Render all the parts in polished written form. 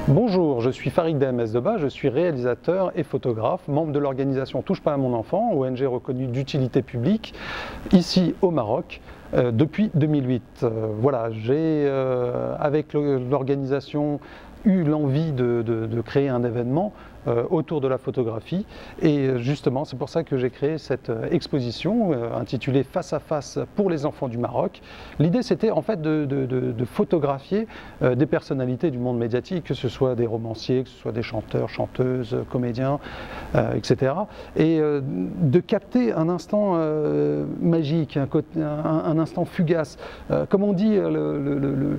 Bonjour, je suis Farid DMS Deba, je suis réalisateur et photographe, membre de l'organisation Touche pas à mon enfant, ONG reconnue d'utilité publique, ici au Maroc, depuis 2008. Voilà, j'ai, avec l'organisation, eu l'envie de créer un événement autour de la photographie, et justement c'est pour ça que j'ai créé cette exposition intitulée Face à face pour les enfants du Maroc. L'idée c'était en fait de photographier des personnalités du monde médiatique, que ce soit des romanciers, que ce soit des chanteurs, chanteuses, comédiens, etc. Et de capter un instant magique, un instant fugace. Comme on dit, le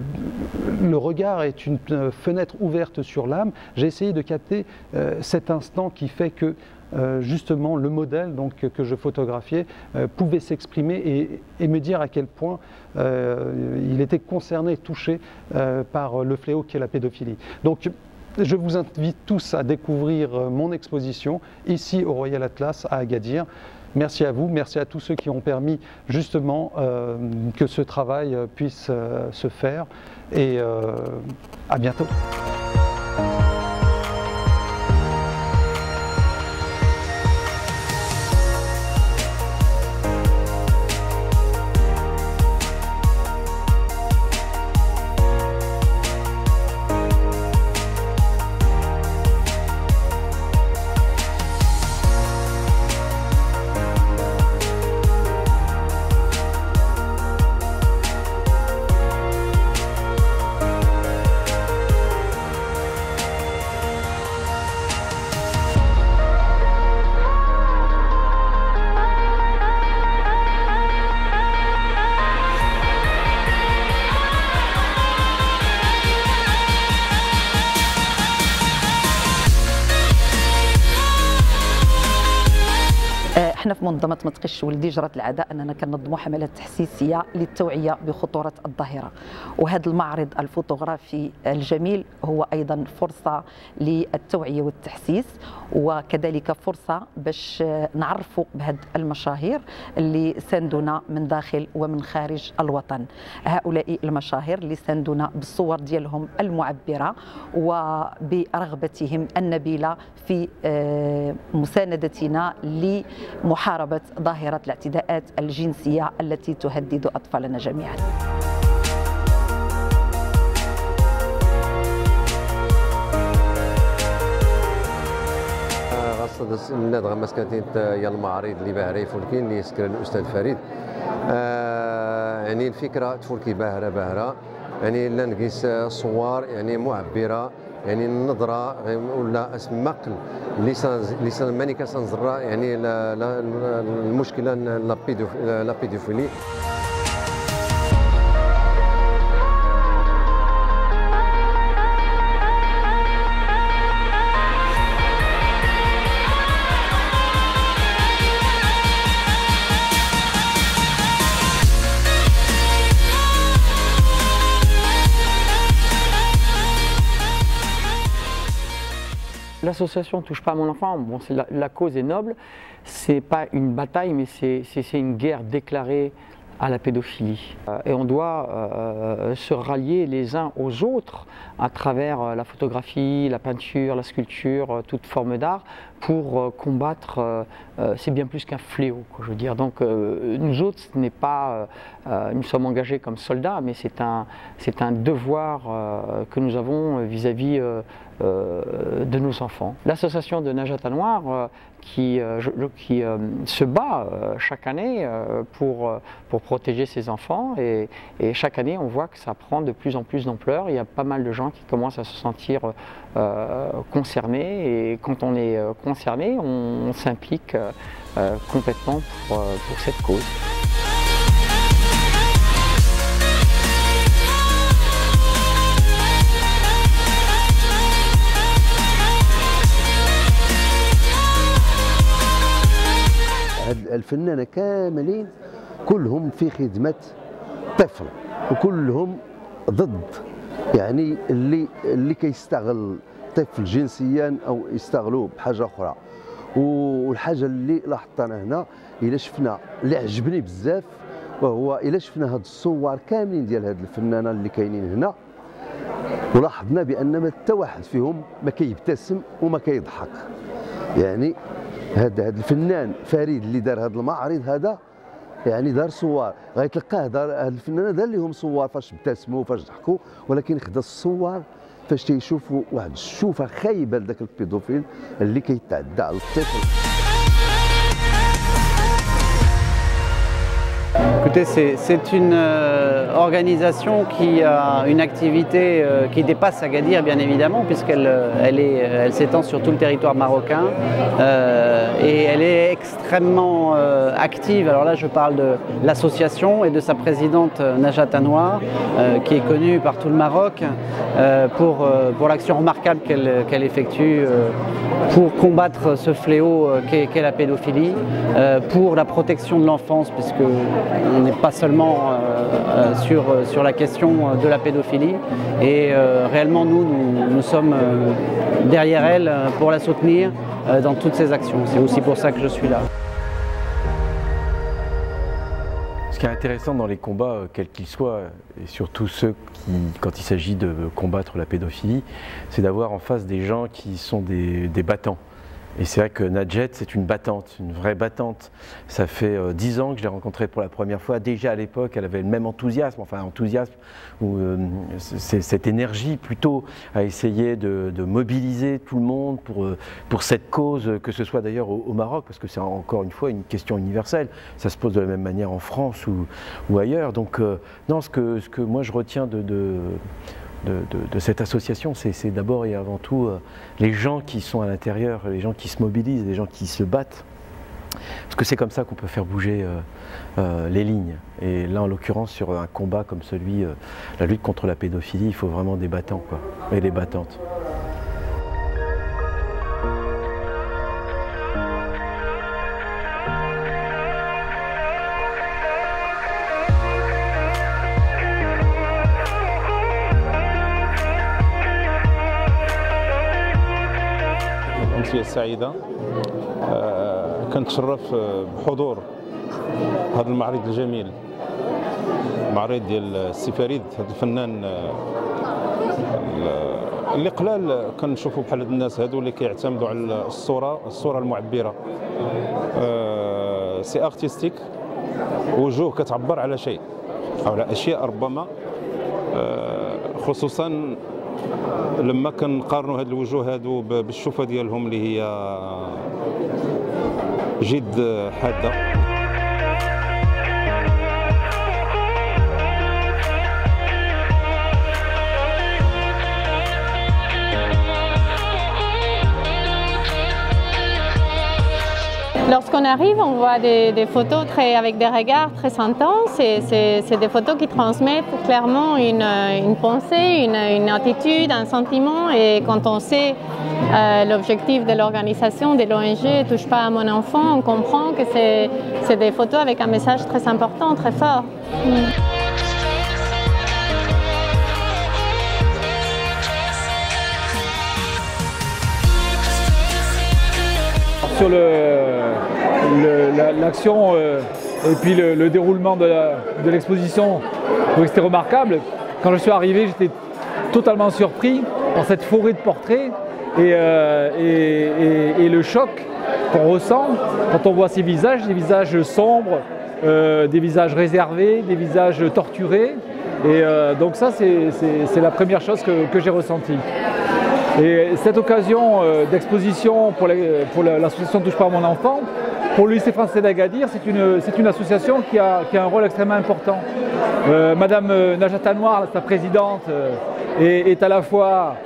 regard est une fenêtre ouverte sur l'âme. J'ai essayé de capter cet instant qui fait que justement le modèle que je photographiais pouvait s'exprimer et me dire à quel point il était concerné, touché par le fléau qu'est la pédophilie. Donc je vous invite tous à découvrir mon exposition ici au Royal Atlas à Agadir. Merci à vous, merci à tous ceux qui ont permis justement que ce travail puisse se faire, et à bientôt. احنا في منظمة ما تقيش ولدي جرت العادة اننا كننظموا حملات تحسيسيه للتوعيه بخطوره الظاهره، وهذا المعرض الفوتوغرافي الجميل هو ايضا فرصه للتوعيه والتحسيس، وكذلك فرصه باش نعرفوا بهاد المشاهير اللي ساندونا من داخل ومن خارج الوطن. هؤلاء المشاهير اللي ساندونا بالصور ديالهم المعبره وبرغبتهم النبيله في مساندتنا لمحاربة ظاهرة الاعتداءات الجنسية التي تهدد أطفالنا جميعا. خاصة الناس غمس كانت يا المعارض اللي باهرة فولكين اللي يسكر الأستاذ فريد. يعني الفكرة تفولكي باهرة يعني لا نقيس صور يعني معبرة، يعني النظرة ولا اسمقل لسان ماني كنزرع يعني المشكلة لا بيدوفيلي. L'association Touche pas à mon enfant, bon, la cause est noble, c'est pas une bataille, mais c'est une guerre déclarée à la pédophilie. Et on doit se rallier les uns aux autres à travers la photographie, la peinture, la sculpture, toute forme d'art, pour combattre, c'est bien plus qu'un fléau, quoi, je veux dire. Donc nous autres, ce n'est pas, nous sommes engagés comme soldats, mais c'est un devoir que nous avons vis-à-vis de nos enfants. L'association de Najat Anwar qui se bat chaque année pour protéger ses enfants, et chaque année on voit que ça prend de plus en plus d'ampleur. Il y a pas mal de gens qui commencent à se sentir concernés, et quand on est concerné, on s'implique complètement pour cette cause. الفنانة كاملين كلهم في خدمة طفل، وكلهم ضد يعني اللي كيستغل طفل جنسيا او يستغلوه بحاجه اخرى. والحاجه اللي لاحظتها هنا الا شفنا اللي عجبني بزاف وهو الا شفنا هاد الصور كاملين ديال هاد الفنانه اللي كاينين هنا، ولاحظنا بان ما حتى واحد فيهم ما كيبتسم وما كيضحك. يعني هذا الفنان فريد اللي دار هذا المعرض هذا، يعني دار صور غيتلقاه دار هاد الفنانه دار لهم صور فاش ابتسموا فاش ضحكوا، ولكن خدا الصور فاش تيشوفوا واحد الشوفه خايبه لذاك البيدوفيل اللي كيتعدى على الطفل. Écoutez, c'est une organisation qui a une activité qui dépasse Agadir, bien évidemment, puisqu'elle s'étend sur tout le territoire marocain et elle est extrêmement active. Alors là, je parle de l'association et de sa présidente Najat Anwar, qui est connue par tout le Maroc pour l'action remarquable qu'elle effectue pour combattre ce fléau qu'est la pédophilie, pour la protection de l'enfance, puisque on n'est pas seulement sur la question de la pédophilie et réellement nous sommes derrière elle pour la soutenir dans toutes ses actions. C'est aussi pour ça que je suis là. Ce qui est intéressant dans les combats, quels qu'ils soient, et surtout ceux qui, quand il s'agit de combattre la pédophilie, c'est d'avoir en face des gens qui sont des battants. Et c'est vrai que Najat, c'est une battante, une vraie battante. Ça fait 10 ans que je l'ai rencontrée pour la première fois. Déjà à l'époque, elle avait le même enthousiasme, ou cette énergie plutôt à essayer de mobiliser tout le monde pour cette cause, que ce soit d'ailleurs au Maroc, parce que c'est encore une fois une question universelle. Ça se pose de la même manière en France ou ailleurs. Donc non, ce que moi je retiens de cette association, c'est d'abord et avant tout les gens qui sont à l'intérieur, les gens qui se mobilisent, les gens qui se battent. Parce que c'est comme ça qu'on peut faire bouger les lignes. Et là, en l'occurrence, sur un combat comme celui, la lutte contre la pédophilie, il faut vraiment des battants, quoi, et des battantes. الأمسية السعيدة كنتشرف بحضور هذا المعرض الجميل، معرض ديال السي فريد، هذا الفنان اللي قلال كنشوفوا بحال هاد الناس هادو اللي كيعتمدوا على الصورة المعبرة. سي ارتستيك، وجوه كتعبر على شيء أو على أشياء ربما، خصوصا لما كنقارنوا هاد الوجوه هادو بالشوفه ديالهم اللي هي جد حاده. Lorsqu'on arrive, on voit des photos avec des regards très intenses. C'est des photos qui transmettent clairement une pensée, une attitude, un sentiment. Et quand on sait l'objectif de l'organisation, de l'ONG Touche pas à mon enfant, on comprend que c'est des photos avec un message très important, très fort. Sur l'action et puis le déroulement de l'exposition, c'était remarquable. Quand je suis arrivé, j'étais totalement surpris par cette forêt de portraits et le choc qu'on ressent quand on voit ces visages, des visages sombres, des visages réservés, des visages torturés. Et donc ça, c'est la première chose que j'ai ressentie. Et cette occasion d'exposition pour l'association Touche pas à mon enfant, pour le lycée français d'Agadir, c'est une association qui a un rôle extrêmement important. Madame Najat Anwar, sa présidente, est à la fois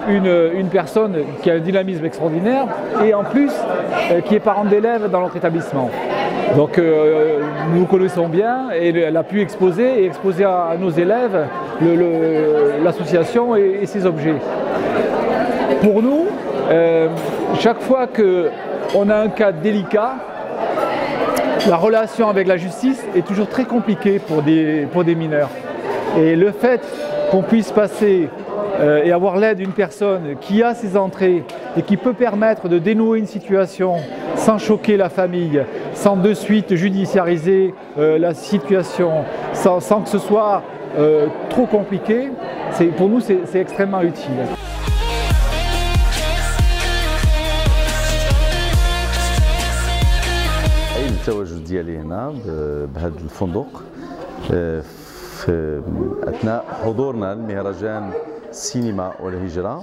une personne qui a un dynamisme extraordinaire et en plus qui est parent d'élèves dans notre établissement. Donc nous connaissons bien et elle a pu exposer à nos élèves l'association et ses objets. Pour nous, chaque fois qu'on a un cas délicat, la relation avec la justice est toujours très compliquée pour des mineurs. Et le fait qu'on puisse passer et avoir l'aide d'une personne qui a ses entrées et qui peut permettre de dénouer une situation sans choquer la famille, sans de suite judiciariser la situation, sans que ce soit trop compliqué, Pour nous, c'est extrêmement utile. التواجد ديالي هنا بهذا الفندق في اثناء حضورنا لمهرجان السينما والهجره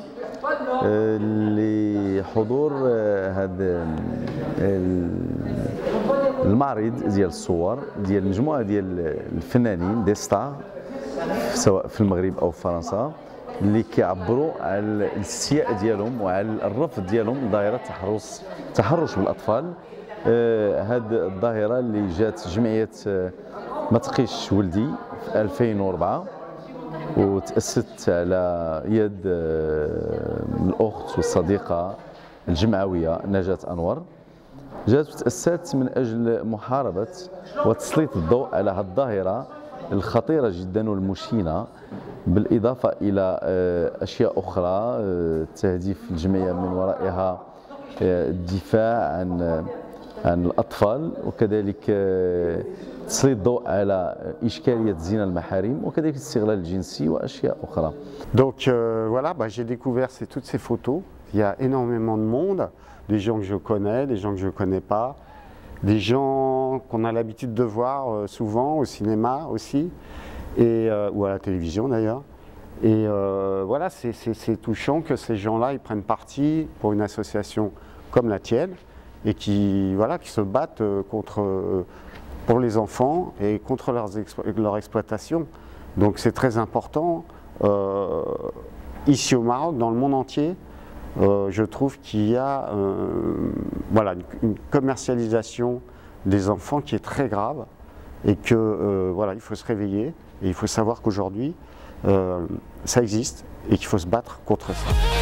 لحضور هذا المعرض ديال الصور ديال مجموعه ديال الفنانين دي ستار سواء في المغرب او في فرنسا اللي كيعبروا على الاستياء ديالهم وعلى الرفض ديالهم لظاهره التحرش بالاطفال. هذه الظاهره اللي جات جمعيه ما تقيش ولدي في 2004 وتأسست على يد الأخت والصديقة الجمعوية نجاة أنور. جات وتأسست من أجل محاربة وتسليط الضوء على هذه الظاهرة الخطيرة جدا والمشينة، بالإضافة إلى أشياء أخرى تهديف الجمعية من ورائها الدفاع عن الأطفال، وكذلك تسليط الضوء على إشكالية زنا المحارم وكذلك الاستغلال الجنسي وأشياء أخرى. Donc voilà, j'ai découvert toutes ces photos. Il y a énormément de monde, des gens que je connais, des gens que je ne connais pas, des gens qu'on a l'habitude de voir souvent au cinéma aussi, ou à la télévision d'ailleurs. Et voilà, c'est touchant que ces gens-là ils prennent parti pour une association comme la tienne et qui se battent pour les enfants et contre leur exploitation. Donc c'est très important. Ici au Maroc, dans le monde entier, je trouve qu'il y a une commercialisation des enfants qui est très grave et que il faut se réveiller et il faut savoir qu'aujourd'hui ça existe et qu'il faut se battre contre ça.